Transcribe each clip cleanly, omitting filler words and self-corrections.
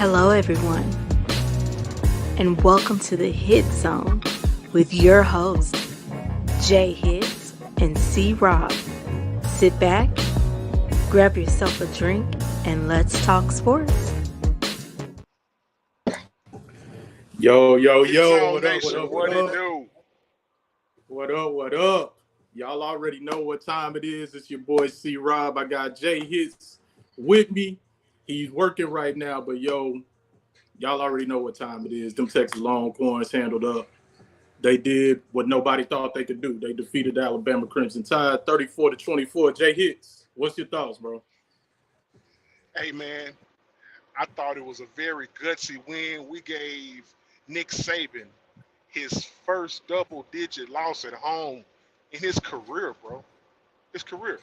Hello, everyone, and welcome to the Hit Zone with your hosts, J Hits and C Rob. Sit back, grab yourself a drink, and let's talk sports. Hit Yo, Zone what up, what Nation, up, what what it up? do? What up? Y'all already know what time it is. It's your boy C Rob. I got Jay Hits with me. He's working right now, but y'all already know what time it is. Them Texas Longhorns handled up. They did what nobody thought they could do. They defeated the Alabama Crimson Tide 34-24. Jay Hits, what's your thoughts, bro? Hey man, I thought it was a very gutsy win. We gave Nick Saban his first double-digit loss at home in his career, bro. His career.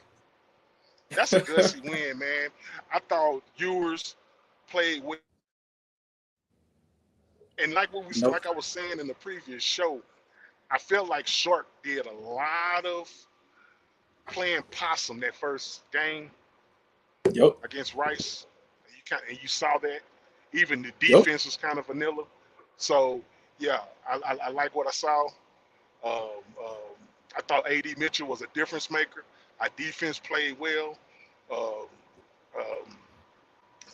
That's a gutsy win, man. I thought Ewers played well, and Nope. like I was saying in the previous show, I felt like Shark did a lot of playing possum that first game Yep. against Rice. And you saw that. Even the Yep. defense was kind of vanilla. So yeah, I like what I saw. Um, um, I thought AD Mitchell was a difference maker. Our defense played well. Um, um,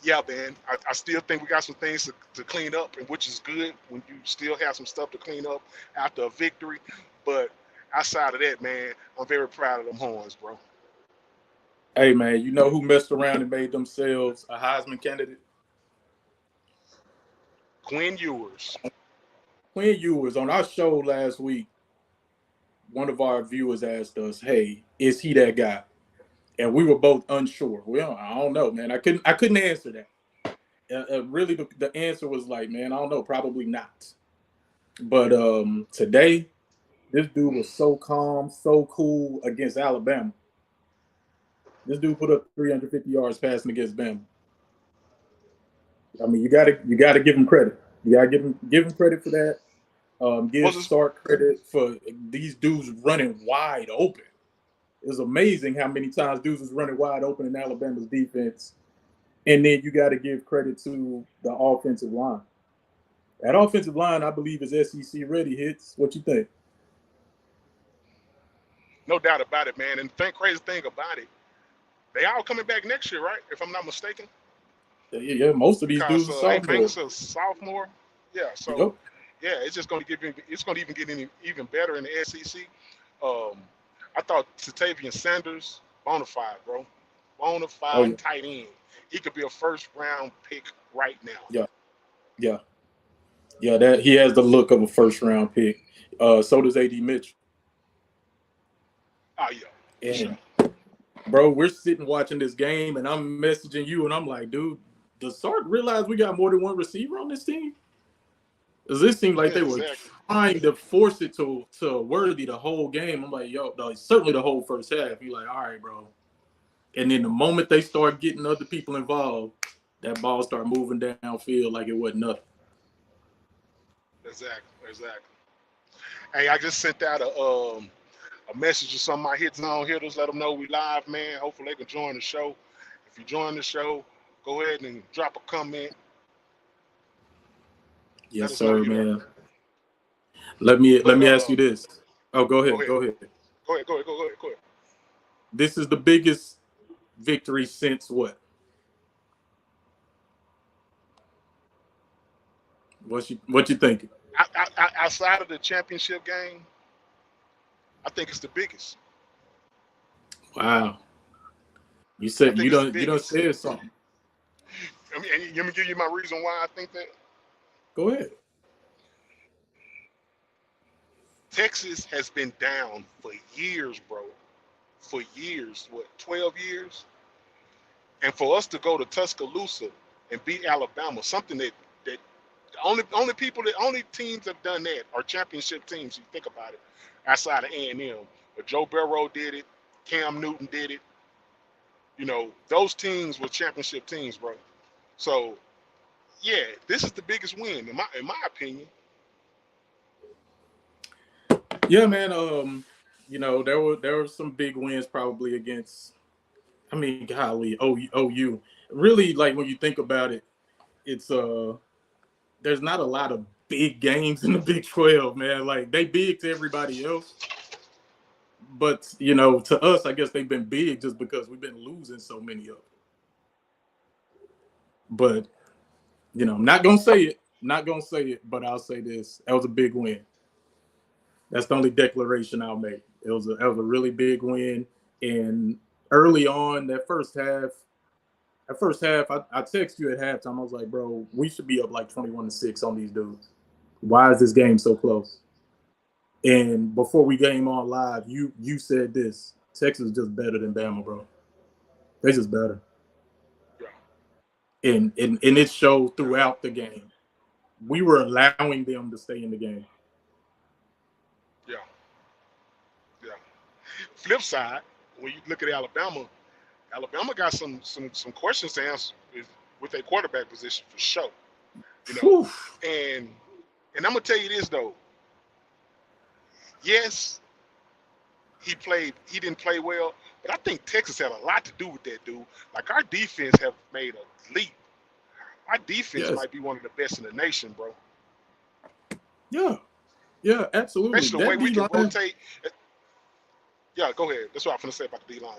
yeah, man. I still think we got some things to clean up, and which is good when you still have some stuff to clean up after a victory. But outside of that, man, I'm very proud of them horns, bro. Hey, man, you know who messed around and made themselves a Heisman candidate? Quinn Ewers. When you was on our show last week, one of our viewers asked us, "Hey, is he that guy?" And we were both unsure. Well, I don't know, man. I couldn't answer that. Really, the answer was like, man, I don't know, probably not. But today, this dude was so calm, so cool against Alabama. This dude put up 350 yards passing against Bama. I mean, you gotta give him credit. You gotta give him credit for that. Give Was his Sark credit for these dudes running wide open. It was amazing how many times dudes was running wide open in Alabama's defense. And then you got to give credit to the offensive line. That offensive line, I believe, is SEC ready. Hits. What you think? no doubt about it, man. And the crazy thing about it, they all coming back next year, right? If I'm not mistaken, Yeah, most of these because dudes are Hank sophomores. Banks is a sophomore. Yeah, so Yep. yeah, it's just going to it's going to even get even better in the SEC. Um, I thought Satavian Sanders, bona fide, bro, bona Oh fide yeah. tight end. He could be a first round pick right now. Yeah. Yeah. Yeah. That he has the look of a first round pick. So does AD Mitchell. Oh yeah, for sure. And bro, we're sitting watching this game, and I'm messaging you, and I'm like, dude, does Sark realize we got more than one receiver on this team? Does this seem like Yeah, they were exactly. trying to force it to Worthy the whole game? I'm like, yo, no, certainly the whole first half. You're like, all right, bro. And then the moment they start getting other people involved, that ball start moving downfield like it wasn't nothing. Exactly. Exactly. Hey, I just sent out a message to some of my hit zone hitters. Let them know we live, man. Hopefully they can join the show. If you join the show, go ahead and drop a comment. Let Yes, us know sir, you're there. man. Let me But ask you this. Oh, go go ahead. ahead, Go ahead. go ahead. This is the biggest victory since what? What you thinking? Outside of the championship game, I think it's the biggest. Wow. You I said think you it's the don't biggest. say something. I mean, and let me give you my reason why I think that. Go ahead. Texas has been down for years, bro. For years, what, 12 years? And for us to go to Tuscaloosa and beat Alabama, something that the only teams that have done that are championship teams. You think about it, outside of A&M, but Joe Burrow did it, Cam Newton did it. You know, those teams were championship teams, bro. So yeah, this is the biggest win in my opinion. Yeah, man. There were some big wins probably against. I mean, golly, OU. Really, like when you think about it, it's there's not a lot of big games in the Big 12, man. Like they big to everybody else, but to us, I guess they've been big just because we've been losing so many of them. But I'm not gonna say it, but I'll say this: that was a big win. That's the only declaration I'll make. That was a really big win. And early on, that first half, I texted you at halftime. I was like, bro, we should be up like 21-6 on these dudes. Why is this game so close? And before we came on live, you said this: Texas is just better than Bama, bro. They're just better. And it showed throughout the game. We were allowing them to stay in the game. Yeah. Flip side, when you look at Alabama got some questions to answer with their quarterback position for sure. And I'm gonna tell you this though. Yes, he didn't play well, but I think Texas had a lot to do with that, dude. Like our defense have made a leap. Our defense might be one of the best in the nation, bro. Yeah, absolutely. Especially the way we can rotate. Yeah, go ahead. That's what I'm gonna say about the D line.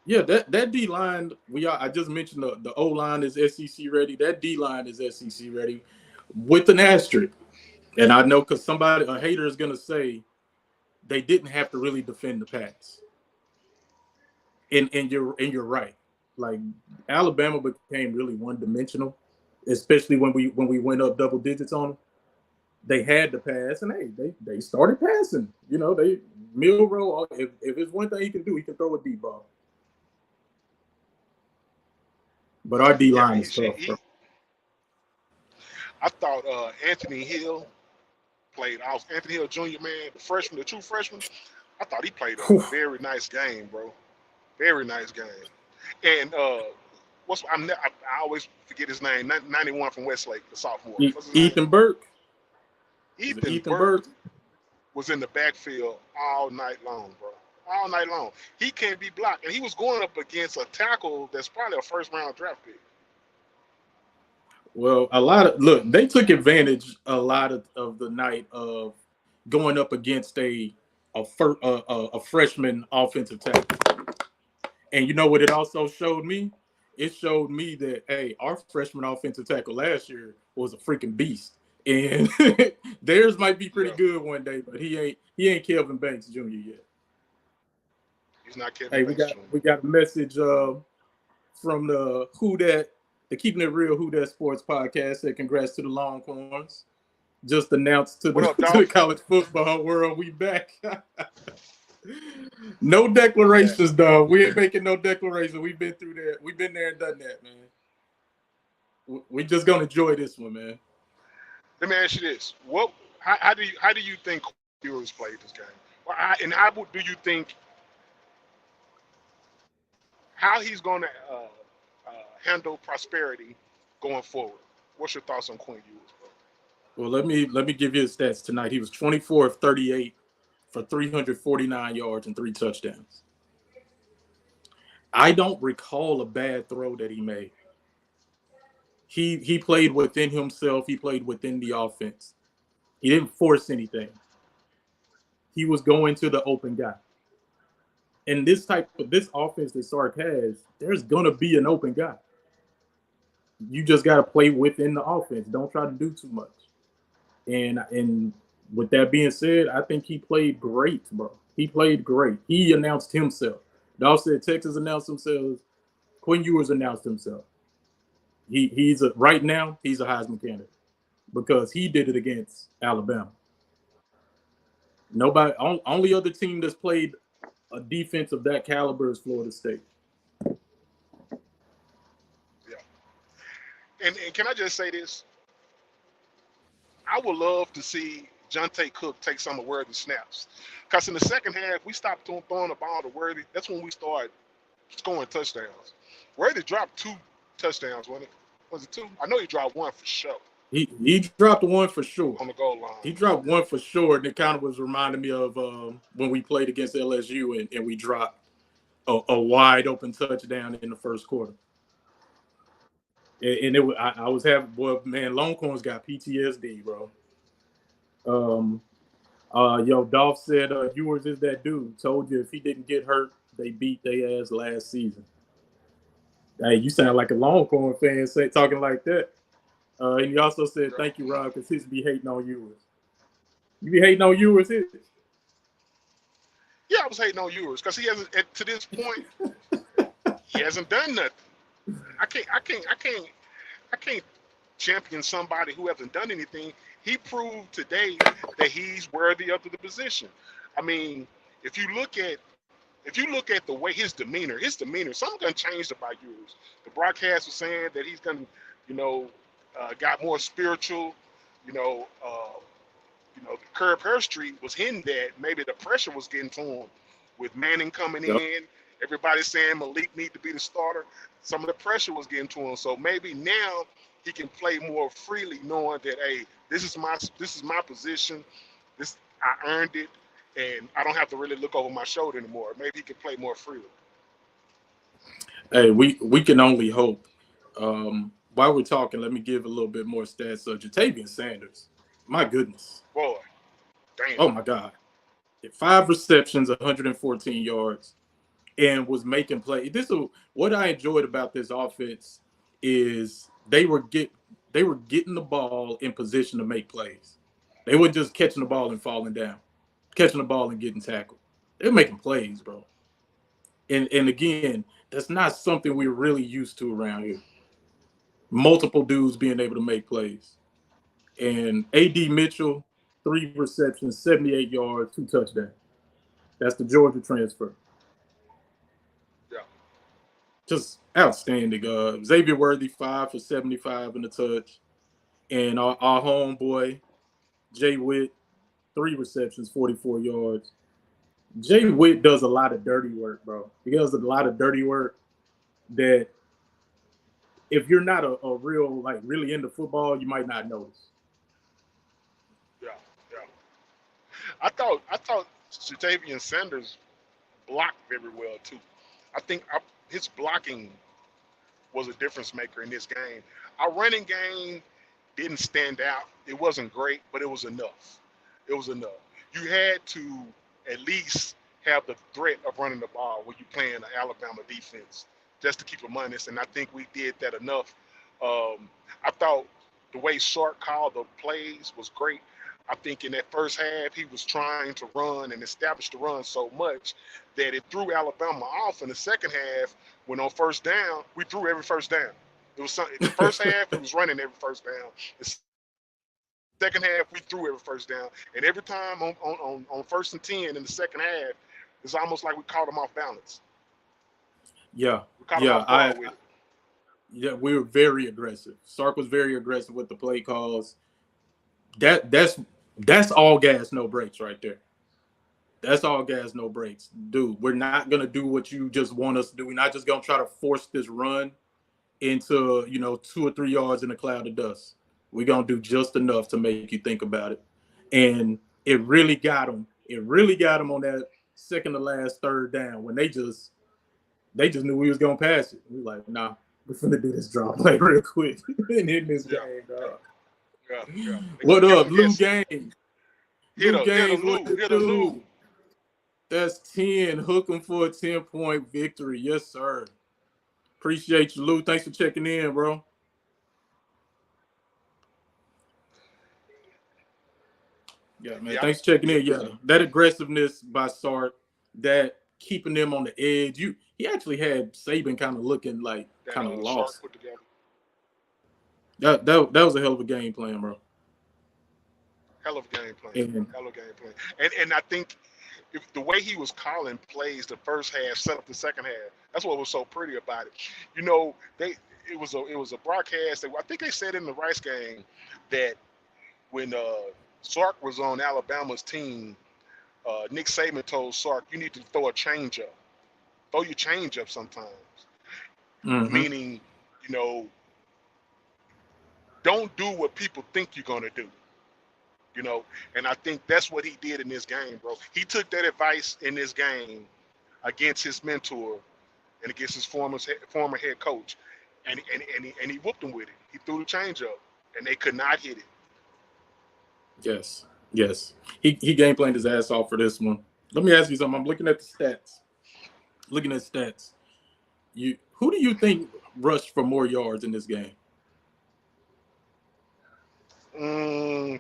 Yeah, that D line. I just mentioned the O line is SEC ready. That D line is SEC ready, with an asterisk. And I know because a hater is gonna say they didn't have to really defend the pass. And you're right. Like Alabama became really one dimensional, especially when we went up double digits on them. They had to pass, and they started passing. Milroe. If it's one thing he can do, he can throw a deep ball. But our D line is tough. I thought Anthony Hill played. Anthony Hill Jr., man, the true freshman. I thought he played a very nice game, bro. Very nice game. And I always forget his name. 91 from Westlake, the sophomore. Ethan Burke. Ethan Burke was in the backfield all night long, bro. All night long. He can't be blocked. And he was going up against a tackle that's probably a first-round draft pick. Well, they took advantage a lot of the night of going up against a freshman offensive tackle. And you know what it also showed me? It showed me that, hey, our freshman offensive tackle last year was a freaking beast. And theirs might be pretty good one day, but he ain't Kelvin Banks Jr. yet. He's not Kelvin Banks Jr. We got a message from the Keeping It Real Who That Sports podcast said congrats to the Longhorns. Just announced to the college football world, we back. No declarations, dog. We ain't making no declaration. We've been through that. We've been there and done that, man. We just gonna enjoy this one, man. Let me ask you this: how do you think Ewers played this game? How do you think how he's gonna handle prosperity going forward? What's your thoughts on Quinn Ewers, bro? Well, let me give you his stats tonight. He was 24 of 38 for 349 yards and 3 touchdowns. I don't recall a bad throw that he made. He played within himself. He played within the offense. He didn't force anything. He was going to the open guy. In this offense that Sark has, there's gonna be an open guy. You just gotta play within the offense. Don't try to do too much. And with that being said, I think he played great, bro. He played great. He announced himself. Dawg said Texas announced themselves. Quinn Ewers announced himself. Right now he's a Heisman candidate because he did it against Alabama. Only other team that's played a defense of that caliber is Florida State. Yeah. And can I just say this? I would love to see Jonte Cook take some of Worthy's snaps. Because in the second half, we stopped throwing the ball to Worthy. That's when we started scoring touchdowns. Worthy dropped 2 touchdowns, wasn't it? Was it 2? I know he dropped 1 for sure. He dropped 1 for sure. On the goal line. He dropped 1 for sure, and it kind of was reminding me of when we played against LSU and we dropped a wide open touchdown in the first quarter. And I was having, boy, man, Longhorns got PTSD, bro. Dolph said Ewers is that dude. Told you if he didn't get hurt, they beat their ass last season. Hey, you sound like a Longhorn fan talking like that. And he also said, thank you, Rob, because his be hating on Ewers. You be hating on Ewers, his? Yeah, I was hating on Ewers because he hasn't, to this point, he hasn't done nothing. I can't champion somebody who hasn't done anything. He proved today that he's worthy of the position. I mean, if you look at the way his demeanor, something gonna change about Ewers. The broadcast was saying that he's gonna, got more spiritual. You know, Curb Her Street was hinting that maybe the pressure was getting to him with Manning coming in. Everybody saying Malik need to be the starter. Some of the pressure was getting to him. So maybe now he can play more freely, knowing that, hey, this is my position. I earned it, and I don't have to really look over my shoulder anymore. Maybe he can play more freely. Hey, we can only hope. While we're talking, let me give a little bit more stats. Jatavian Sanders, my goodness. Boy, damn. Oh my God. 5 receptions, 114 yards, and was making plays. What I enjoyed about this offense is they were getting the ball in position to make plays. They weren't just catching the ball and falling down, catching the ball and getting tackled. They're making plays, bro. And again, that's not something we're really used to around here. Multiple dudes being able to make plays. And A.D. Mitchell, 3 receptions, 78 yards, 2 touchdowns. That's the Georgia transfer. Yeah. Just outstanding. Xavier Worthy, 5 for 75 in the touch. And our homeboy, Jay Witt, 3 receptions, 44 yards. Jay Witt does a lot of dirty work, bro. He does a lot of dirty work that if you're not a real, really into football, you might not notice. Yeah. I thought Jatavian Sanders blocked very well too. I think his blocking was a difference maker in this game. Our running game didn't stand out. It wasn't great, but it was enough. You had to at least have the threat of running the ball when you're playing the Alabama defense, just to keep them honest. And I think we did that enough. I thought the way Sark called the plays was great. I think in that first half, he was trying to run and establish the run so much that it threw Alabama off. In the second half, when on first down, we threw every first down. It was something. The first half, he was running every first down. The second half, we threw every first down. And every time on first and 10 in the second half, it's almost like we caught him off balance. Yeah. We caught him off guard with it. Yeah, we were very aggressive. Sark was very aggressive with the play calls. That's all gas, no brakes right there. That's all gas, no brakes. Dude, we're not going to do what you just want us to do. We're not just going to try to force this run into, 2 or 3 yards in a cloud of dust. We're going to do just enough to make you think about it. And it really got them. It really got them on that second to last third down when they just knew we was going to pass it. We were like, nah, we're going to do this draw play real quick and hit this game, dog. Yeah. What up, Lou Gaines? Hit a Lou. That's 10. Hook 'em for a 10-point victory. Yes, sir. Appreciate you, Lou. Thanks for checking in, bro. Yeah, man. Thanks for checking in. Yeah, that aggressiveness by Sark, that keeping them on the edge. He actually had Saban kind of looking like kind of lost. Put together. That was a hell of a game plan, bro. Hell of a game plan. And I think if the way he was calling plays the first half set up the second half, that's what was so pretty about it. It was a broadcast that I think they said in the Rice game that when Sark was on Alabama's team, Nick Saban told Sark, you need to throw a change up. Throw your change up sometimes. Mm-hmm. Meaning, don't do what people think you're going to do. And I think that's what he did in this game, bro. He took that advice in this game against his mentor and against his former head coach. and he whooped them with it. He threw the changeup, and they could not hit it. Yes. He game planned his ass off for this one. Let me ask you something. I'm looking at the stats. Who do you think rushed for more yards in this game?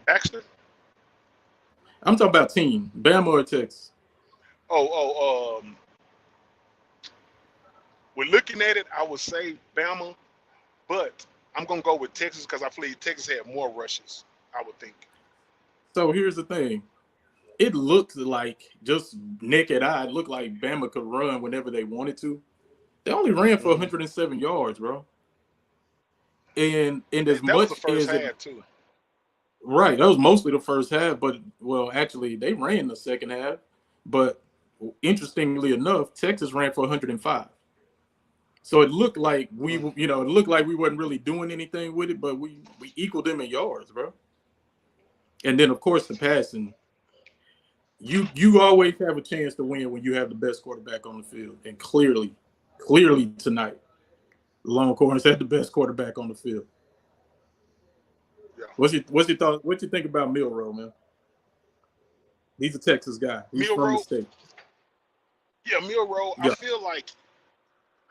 Baxter. I'm talking about team, Bama or Texas. We're looking at it. I would say Bama, but I'm gonna go with Texas because I believe Texas had more rushes. I would think. So here's the thing. It looked like, just naked eye, it looked like Bama could run whenever they wanted to. They only ran for 107 yards, bro. And as that much was the first as it, half too. right, that was mostly the first half, but well, actually they ran the second half. But interestingly enough, Texas ran for 105. So it looked like we wasn't really doing anything with it, but we equaled them in yards, bro. And then of course the passing. You always have a chance to win when you have the best quarterback on the field, and clearly tonight, the Longhorns had the best quarterback on the field. Yeah. What's your thought? What you think about Milroe, man? He's a Texas guy. He's from the Milroe. state. Yeah, Milroe. Yeah. I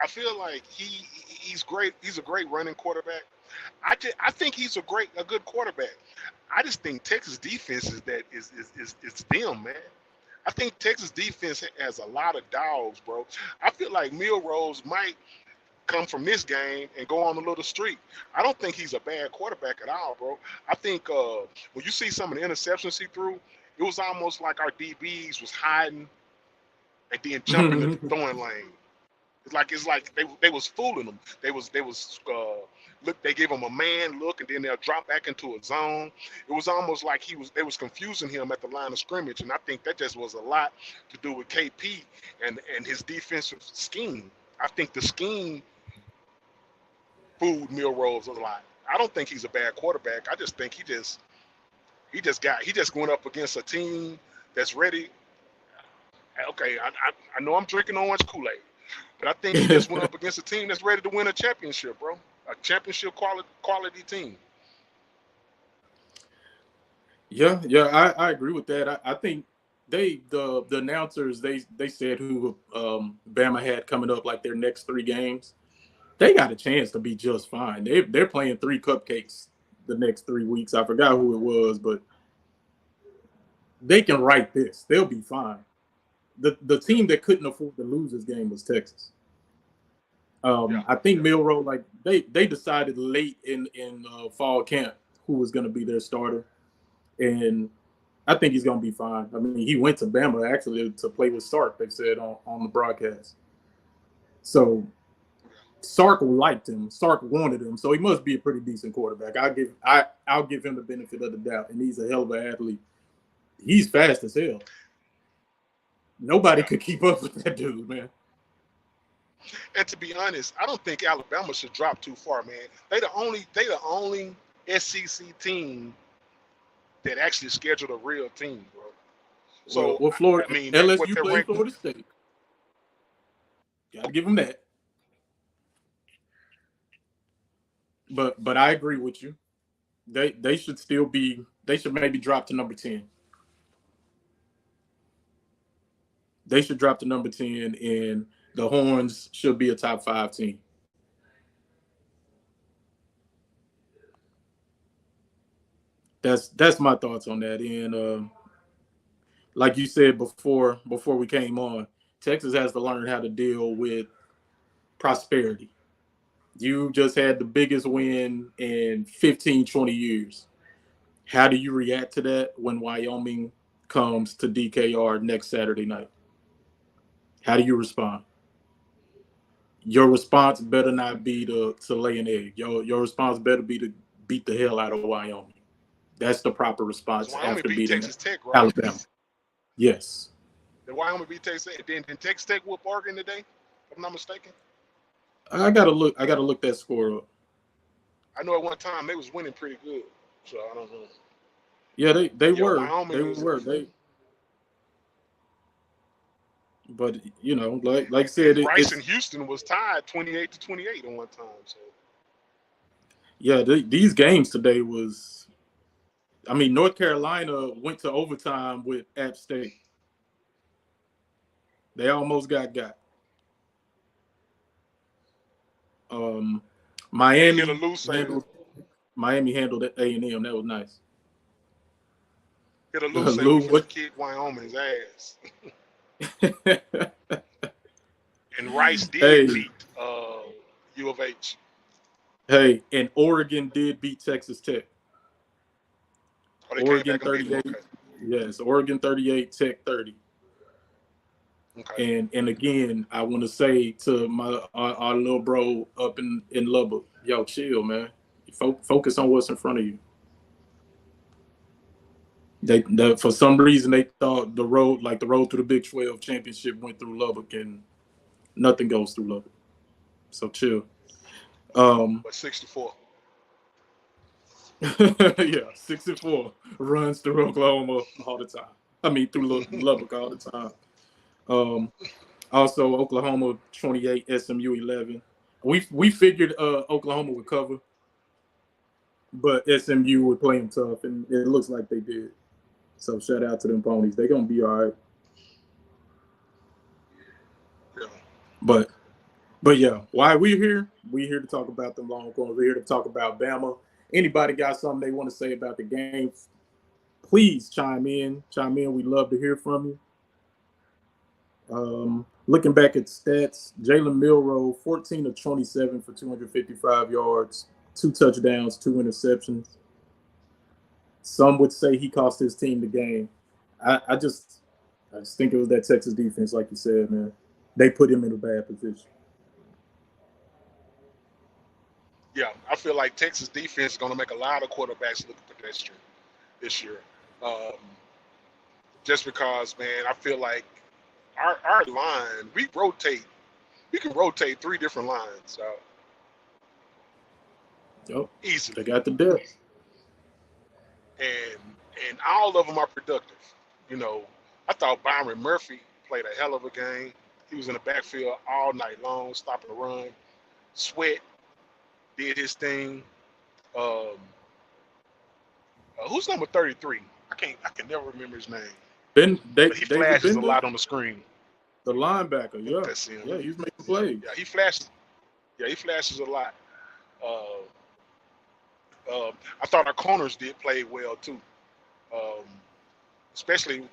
feel like he's great. He's a great running quarterback. I think he's a good quarterback. I just think Texas defense is them, man. I think Texas defense has a lot of dogs, bro. I feel like Milrose might come from this game and go on a little streak. I don't think he's a bad quarterback at all, bro. I think when you see some of the interceptions he threw, it was almost like our DBs was hiding and then jumping the throwing lane. It's like they was fooling them. They look. They gave him a man look, and then they'll drop back into a zone. It was almost like they was confusing him at the line of scrimmage, and I think that just was a lot to do with KP and his defensive scheme. I think the scheme fooled Milrose a lot. I don't think he's a bad quarterback. I just think he just went up against a team that's ready. Okay, I know I'm drinking orange Kool-Aid. But I think he just went up against a team that's ready to win a championship, bro. A championship quality team. Yeah, I agree with that. I think the announcers they said who Bama had coming up like their next 3 games, they got a chance to be just fine. They're playing 3 cupcakes the next 3 weeks. I forgot who it was, but they can write this. They'll be fine. The team that couldn't afford to lose this game was Texas. I think Milroe, like they decided late in fall camp who was going to be their starter, and I think he's going to be fine. I mean, he went to Bama actually to play with Sark. They said on the broadcast. So Sark liked him. Sark wanted him, so he must be a pretty decent quarterback. I'll give him the benefit of the doubt, and he's a hell of an athlete. He's fast as hell. Nobody could keep up with that dude, man. And to be honest, I don't think Alabama should drop too far, man. They the only SEC team that actually scheduled a real team, bro. So well Florida, I mean, LSU played Florida State. Gotta give them that. But I agree with you. They should still be. They should maybe drop to number 10. They should drop to number 10, and the Horns should be a top 5 team. That's my thoughts on that. And like you said before we came on, Texas has to learn how to deal with prosperity. You just had the biggest win in 15, 20 years. How do you react to that when Wyoming comes to DKR next Saturday night? How do you respond? Your response better not be to lay an egg. Your response better be to beat the hell out of Wyoming. That's the proper response after beating Texas Tech, right? Alabama. Yes. The Wyoming beat Texas Tech. Then Texas Tech whoop Oregon today, if I'm not mistaken. I gotta look that score up. I know at one time they was winning pretty good, so I don't know. Yeah, they were. Wyoming But you know, like I said, Rice and Houston was tied 28-28 at one time. So Yeah, these games today was. I mean, North Carolina went to overtime with App State. They almost got. Um, And hit a Miami loose handled A&M. That was nice. hit a loose say we Lou, finna what? kick Wyoming's ass. And Rice did Hey, beat U of H. hey, and Oregon did beat Texas Tech. Oh, they came Oregon back and beat them. 38. Okay. Yes, Oregon 38, Tech 30. Okay. And again, I want to say to our little bro up in Lubbock, yo, chill, man. Focus on what's in front of you. For some reason they thought the road through the Big 12 championship went through Lubbock, and nothing goes through Lubbock. So chill. But 64. Yeah, 64 runs through Oklahoma all the time. I mean, through Lubbock all the time. Also, Oklahoma 28, SMU 11. We figured Oklahoma would cover, but SMU would play them tough, and it looks like they did. So shout out to them ponies. They're gonna be all right. Yeah. But yeah, why we here? We here to talk about the Longhorns. We're here to talk about Bama. Anybody got something they want to say about the game? Please chime in. We'd love to hear from you. Looking back at stats, Jalen Milroe, 14 of 27 for 255 yards, 2 touchdowns, 2 interceptions. Some would say he cost his team the game. I just think it was that Texas defense, like you said, man. They put him in a bad position. Yeah, I feel like Texas defense is going to make a lot of quarterbacks look pedestrian this year. Just because, man, I feel like our line, we can rotate 3 different lines Yep. easily. They got the depth. And all of them are productive. You know, I thought Byron Murphy played a hell of a game. He was in the backfield all night long, stopping the run. Sweat did his thing. Who's number 33? I can never remember his name. But he David flashes a Bender, lot on the screen. the linebacker. Yeah, That's him. yeah, he's making plays. Yeah, he flashes. Yeah, he flashes a lot. I thought our corners did play well too, especially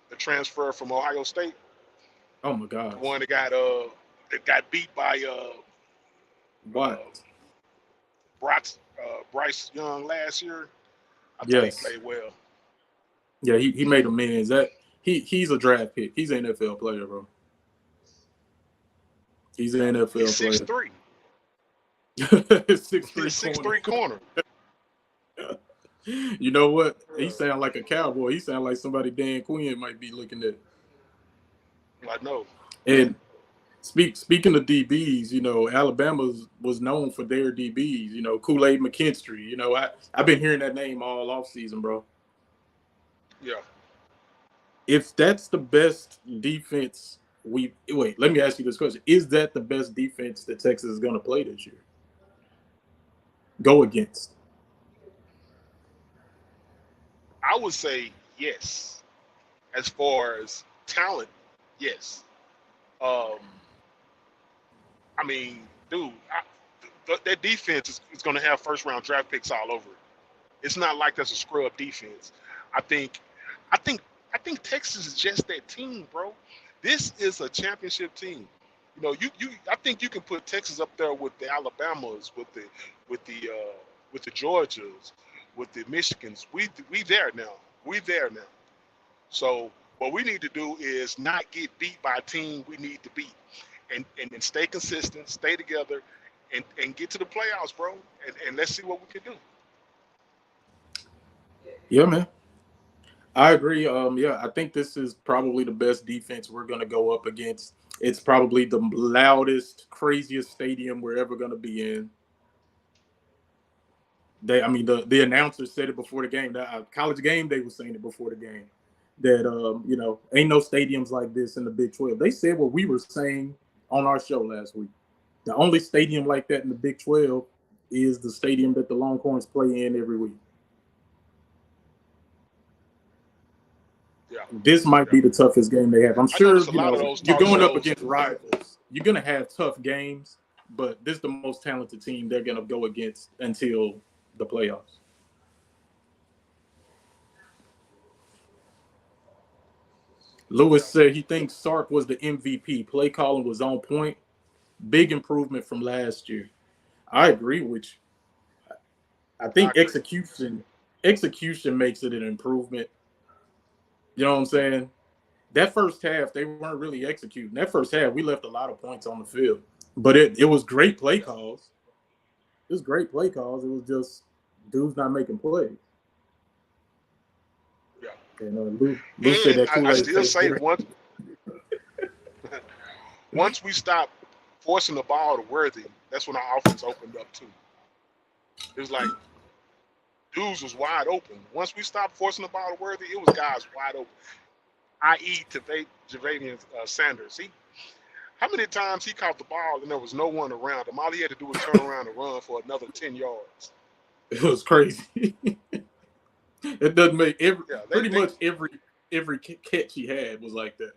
the transfer from Ohio State. Oh my gosh. The one that got beat by What? Bryce Young last year. I thought he played well. Yeah, he made amends. He's a draft pick. He's an NFL player, bro. He's an NFL He's player. 6'3". 6'3" corner. You know what? He sound like a cowboy. He sound like somebody Dan Quinn might be looking at. I know. And speaking of DBs, you know, Alabama was known for their DBs. You know, Kool-Aid McKinstry. You know, I've been hearing that name all off season, bro. Yeah. If that's the best defense let me ask you this question. Is that the best defense that Texas is going to play this year? Go against? I would say yes. As far as talent, yes. I mean, dude, that defense is going to have first-round draft picks all over it. It's not like that's a scrub defense. I think Texas is just that team, bro. This is a championship team. You know, I think you can put Texas up there with the Alabamas, with the Georgias, with the Michigans. We there now. We there now. So what we need to do is not get beat by a team we need to beat, and stay consistent, stay together, and get to the playoffs, bro. And let's see what we can do. Yeah, man. I agree. Yeah, I think this is probably the best defense we're going to go up against. It's probably the loudest, craziest stadium we're ever going to be in. The announcers said it before the game. That College Game Day was saying it before the game. That you know, ain't no stadiums like this in the Big 12. They said what we were saying on our show last week. The only stadium like that in the Big 12 is the stadium that the Longhorns play in every week. Yeah. This might be the toughest game they have. I'm I sure, noticed a lot of those you're talk going up shows. against rivals. You're going to have tough games, but this is the most talented team they're going to go against until the playoffs. Lewis said he thinks Sark was the MVP. Play calling was on point. Big improvement from last year. I agree with you. I think execution makes it an improvement. You know what I'm saying? That first half, they weren't really executing. That first half, we left a lot of points on the field. But it was great play calls. It was great play calls. It was just dudes not making plays. Yeah. And Lou said that I Kool-Aid still say great. once we stop forcing the ball to Worthy, that's when our offense opened up too. It was like dudes was wide open. Once we stopped forcing the ball to Worthy, it was guys wide open. I.e. to Javavian Sanders. How many times he caught the ball and there was no one around him? All he had to do was turn around and run for another 10 yards. It was crazy. It doesn't make pretty much every catch he had was like that.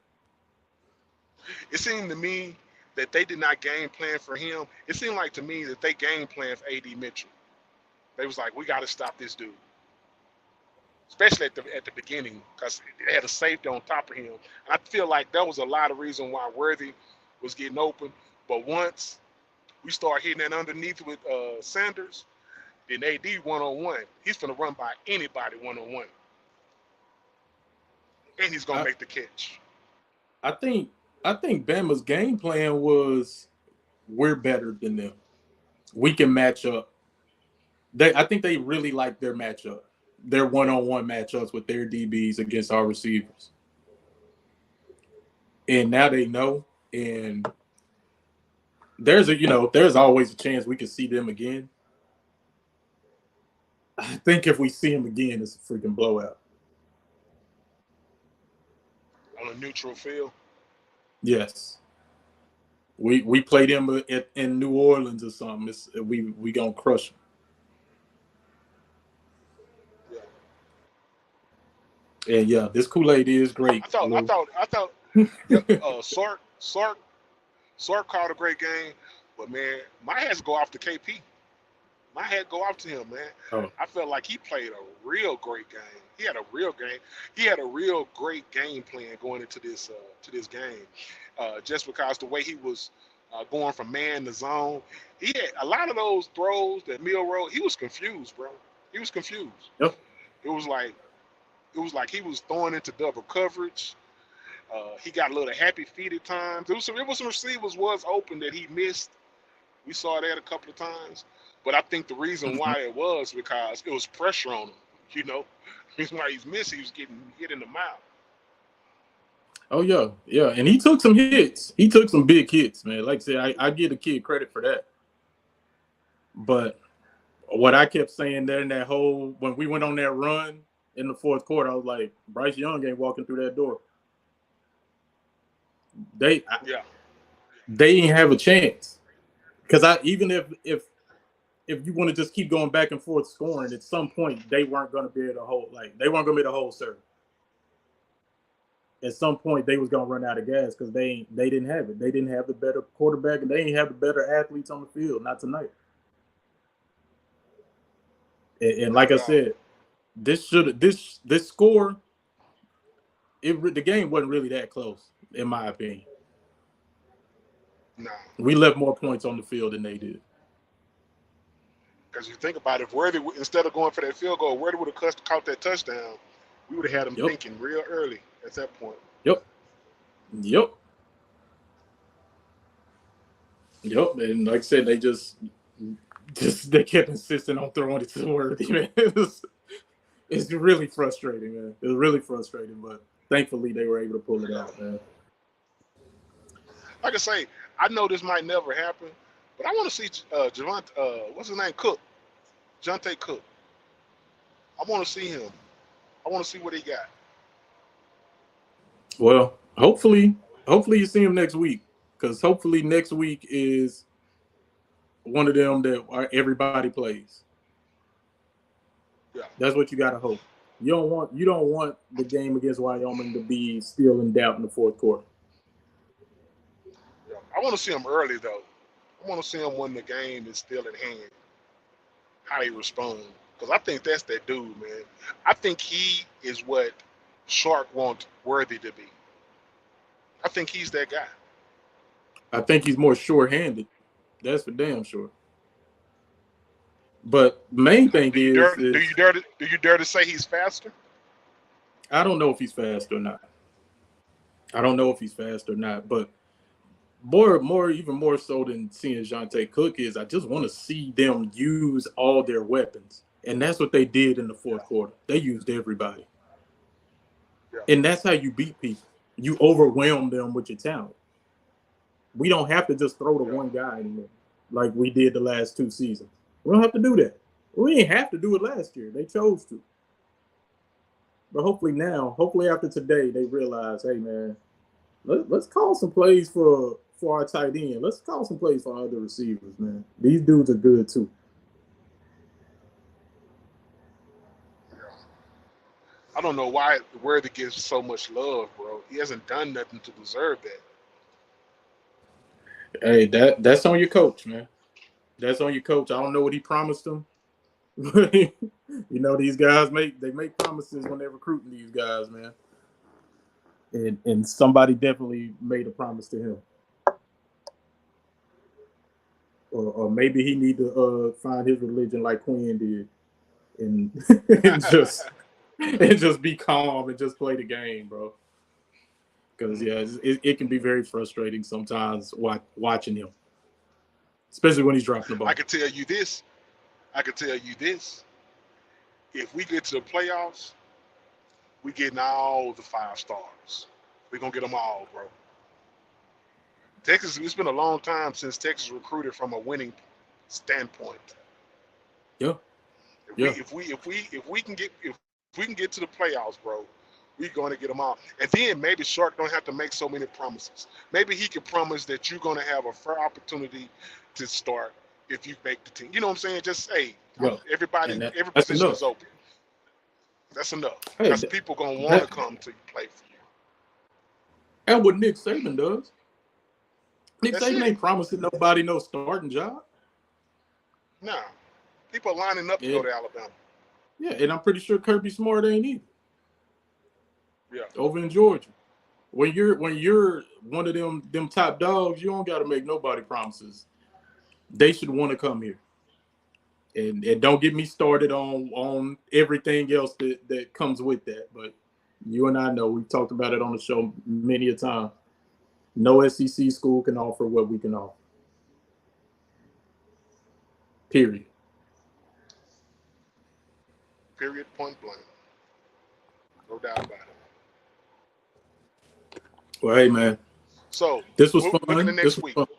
It seemed to me that they did not game plan for him. It seemed like to me that they game planned for A.D. Mitchell. They was like, we got to stop this dude. Especially at the beginning, because they had a safety on top of him. And I feel like that was a lot of reason why Worthy was getting open. But once we start hitting that underneath with Sanders, then AD one-on-one, he's going to run by anybody one-on-one. And he's going to make the catch. I think Bama's game plan was we're better than them. We can match up. I think they really like their matchup, their one-on-one matchups with their DBs against our receivers. And now they know, and there's always a chance we could see them again. I think if we see them again, it's a freaking blowout. On a neutral field? Yes. We played them in New Orleans or something. We gonna crush them. Yeah. And yeah, this Kool-Aid is great. I thought Sark called a great game, but man, my hat go off to KP. My hat go off to him, man. Oh. I felt like he played a real great game. He had a real game. He had a real great game plan going into this game. Just because the way he was going from man to zone, he had a lot of those throws that Milroe. He was confused, bro. He was confused. Yep. It was like he was throwing into double coverage. He got a little happy feet at times. There was some receivers was open that he missed. We saw that a couple of times. But I think the reason why it was because it was pressure on him. You know, reason why he's missing, he was getting hit in the mouth. Oh yeah, and he took some hits. He took some big hits, man. Like I said, I give the kid credit for that. But what I kept saying there in that whole when we went on that run in the fourth quarter, I was like, Bryce Young ain't walking through that door. They ain't have a chance. Because even if you want to just keep going back and forth scoring, at some point they weren't going to be able to hold. Like they weren't going to be able to hold serve. At some point they was going to run out of gas because they didn't have it. They didn't have the better quarterback and they didn't have the better athletes on the field. Not tonight. And like I said, this score, the game wasn't really that close, in my opinion. No. We left more points on the field than they did. Because you think about it, if Worthy, instead of going for that field goal, Worthy would have caught that touchdown, we would have had him thinking real early at that point. Yep. And like I said, they they kept insisting on throwing it to Worthy, man. It's really frustrating, man. It was really frustrating, but thankfully they were able to pull it out, man. Like I say, I know this might never happen, but I want to see what's his name, Cook, Jonte Cook. I want to see him. I want to see what he got. Well, hopefully you see him next week, because hopefully next week is one of them that everybody plays. Yeah. That's what you got to hope. You don't want the game against Wyoming to be still in doubt in the fourth quarter. Yeah. I want to see him early though. I want to see him when the game is still at hand. How he respond, because I think that's that dude, man. I think he is what Shark wants Worthy to be. I think he's that guy. I think he's more sure-handed. That's for damn sure. But main thing do you dare to say he's faster? I don't know if he's fast or not. But even more so than seeing Jonte Cook is, I just want to see them use all their weapons. And that's what they did in the fourth quarter. They used everybody. Yeah. And that's how you beat people. You overwhelm them with your talent. We don't have to just throw to one guy anymore like we did the last 2 seasons. We don't have to do that. We didn't have to do it last year. They chose to. But hopefully after today, they realize, hey, man, let's call some plays for our tight end. Let's call some plays for our other receivers, man. These dudes are good, too. I don't know why Worthy gives so much love, bro. He hasn't done nothing to deserve that. Hey, that's on your coach, man. That's on your coach. I don't know what he promised them. These guys make promises when they're recruiting these guys, man. And somebody definitely made a promise to him. Or maybe he need to find his religion like Quinn did and just be calm and just play the game, bro. Because it can be very frustrating sometimes watching him, especially when he's dropping the ball. I can tell you this. If we get to the playoffs, we getting all the 5 stars. We're going to get them all, bro. Texas, it's been a long time since Texas recruited from a winning standpoint. Yeah. If we can get to the playoffs, bro, we're going to get them all. And then maybe Shark don't have to make so many promises. Maybe he can promise that you're going to have a fair opportunity to start if you make the team. You know what I'm saying? Just say, every position is open. That's enough. Because people going to want to come to play for you. And what Nick Saban does. Nick Saban ain't promising nobody no starting job. Nah. People are lining up to go to Alabama. Yeah, and I'm pretty sure Kirby Smart ain't either. Yeah. Over in Georgia. When you're one of them top dogs, you don't got to make nobody promises. They should want to come here. And don't get me started on everything else that comes with that. But you and I know, we've talked about it on the show many a time. No SEC school can offer what we can offer. Period. Period, point blank. No doubt about it. Well, hey, man. So, this was fun. Look at the next week. Look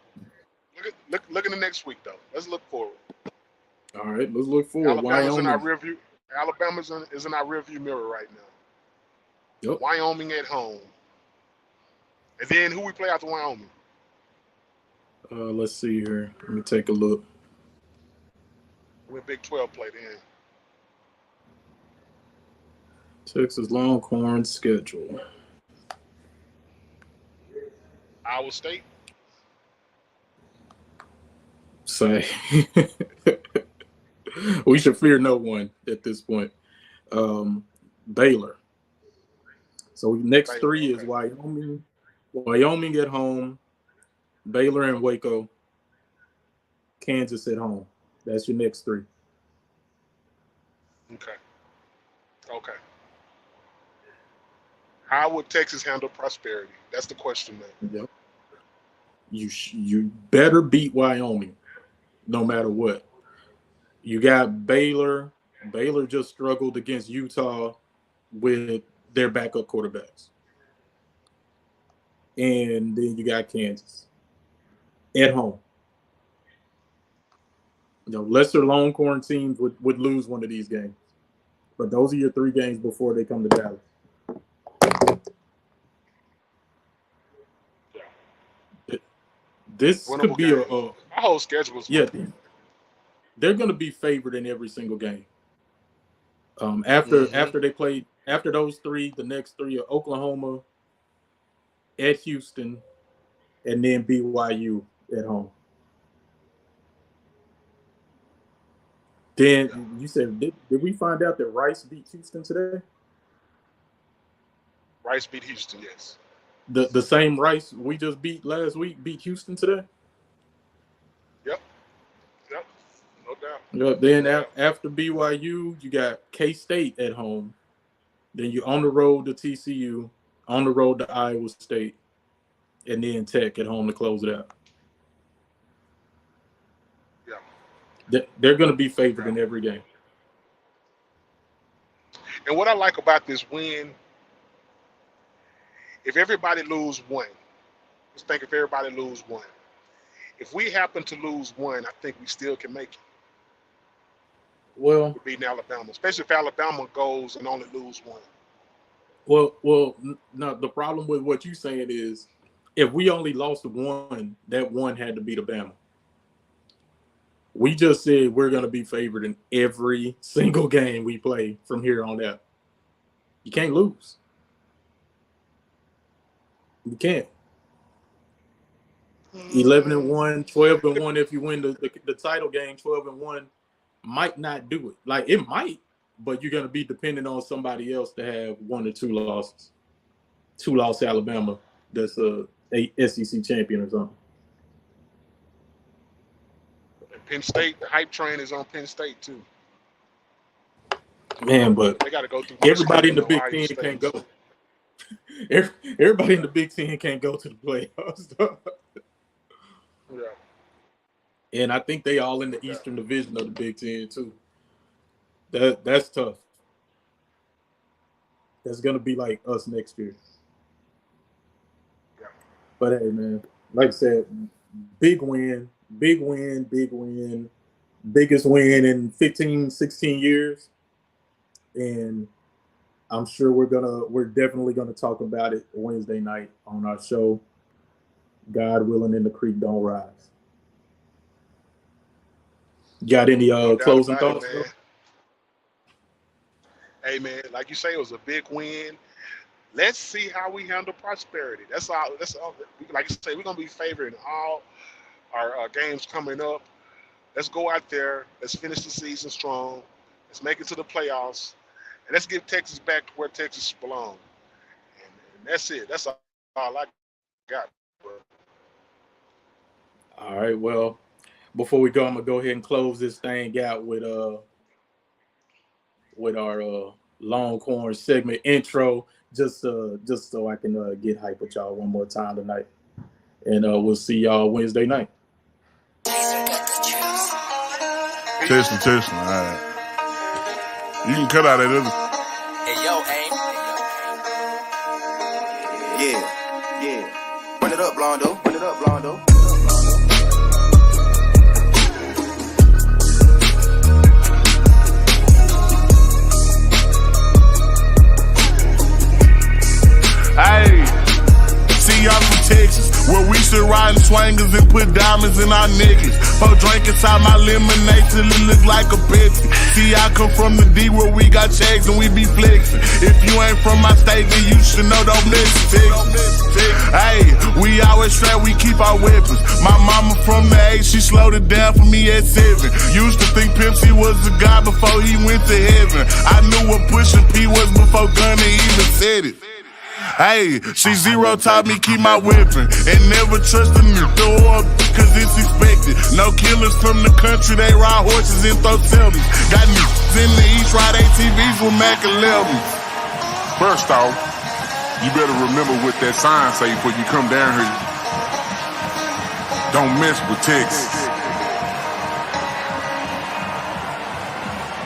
in the next week, though. Let's look forward. All right, let's look forward. Alabama's in our rearview mirror right now. Yep. Wyoming at home. And then who we play after Wyoming? Let's see here. Let me take a look. We're Big 12 play then. Texas Longhorns schedule. Iowa State. Say. We should fear no one at this point. Baylor. So next Baylor, 3 is Wyoming at home, Baylor and Waco, Kansas at home. That's your next 3. Okay. How would Texas handle prosperity? That's the question, man. Yep. You better beat Wyoming, no matter what. You got Baylor. Baylor just struggled against Utah with their backup quarterbacks. And then you got Kansas at home. Lesser Longhorn teams would lose one of these games. But those are your 3 games before they come to Dallas. This could be our whole schedule is they're going to be favored in every single game. After they played, after those three, the next three are Oklahoma, at Houston, and then BYU at home. Then you said, did we find out that Rice beat Houston today? Rice beat Houston, yes. The same Rice we just beat last week beat Houston today? Yep, no doubt. Yep. Then after BYU, you got K-State at home. Then you're on the road to TCU, on the road to Iowa State, and then Tech at home to close it out. They're going to be favored in every game. And what I like about this win, if everybody lose one, let's think if everybody lose one. If we happen to lose one, I think we still can make it. Well, beating Alabama, especially if Alabama goes and only lose one. Well, no, the problem with what you're saying is if we only lost one, that one had to beat Alabama. We just said we're going to be favored in every single game we play from here on out. You can't lose. You can't. 11-1, 12-1 if you win the title game, 12-1 might not do it. Like, it might, but you're going to be dependent on somebody else to have one or two losses. 2-loss Alabama that's a SEC champion or something. Penn State, the hype train is on Penn State too. Man, but they got to go through. Everybody in the Big Ten can't go. Everybody in the Big Ten can't go to the playoffs. Yeah. And I think they all in the Eastern Division of the Big Ten too. That's tough. That's gonna be like us next year. Yeah. But hey, man, like I said, big win, biggest win in 15, 16 years. And I'm sure we're definitely gonna talk about it Wednesday night on our show. God willing, and the creek don't rise. Got any closing thoughts? Hey man, like you say, it was a big win. Let's see how we handle prosperity. That's all. Like you say, we're gonna be favoring all our games coming up. Let's go out there. Let's finish the season strong. Let's make it to the playoffs, and let's get Texas back to where Texas belongs. And that's it. That's all I got. Bro. All right. Well, before we go, I'm gonna go ahead and close this thing out with our Longhorn segment intro, just so I can get hype with y'all one more time tonight, and we'll see y'all Wednesday night. Testing. All right. You can cut out that other. Hey, yo, Yeah. Run it up, Blondo. Hey, see y'all from Texas, where we still riding swangers and put diamonds in our necklace. Pour drink inside my lemonade till it look like a Pepsi. See, I come from the D where we got checks and we be flexing. If you ain't from my state, then you should know don't miss it. Hey, we always strapped, we keep our weapons. My mama from the 8, she slowed it down for me at 7. Used to think Pimp C was the guy before he went to heaven. I knew what pushing P was before Gunna even said it. Hey, C0 taught me keep my weapon and never trust a new door cause it's expected. No killers from the country, they ride horses and throw selfies. Got niggas in the East, ride ATVs with Mac 11. First off, you better remember what that sign say before you come down here. Don't mess with Texas.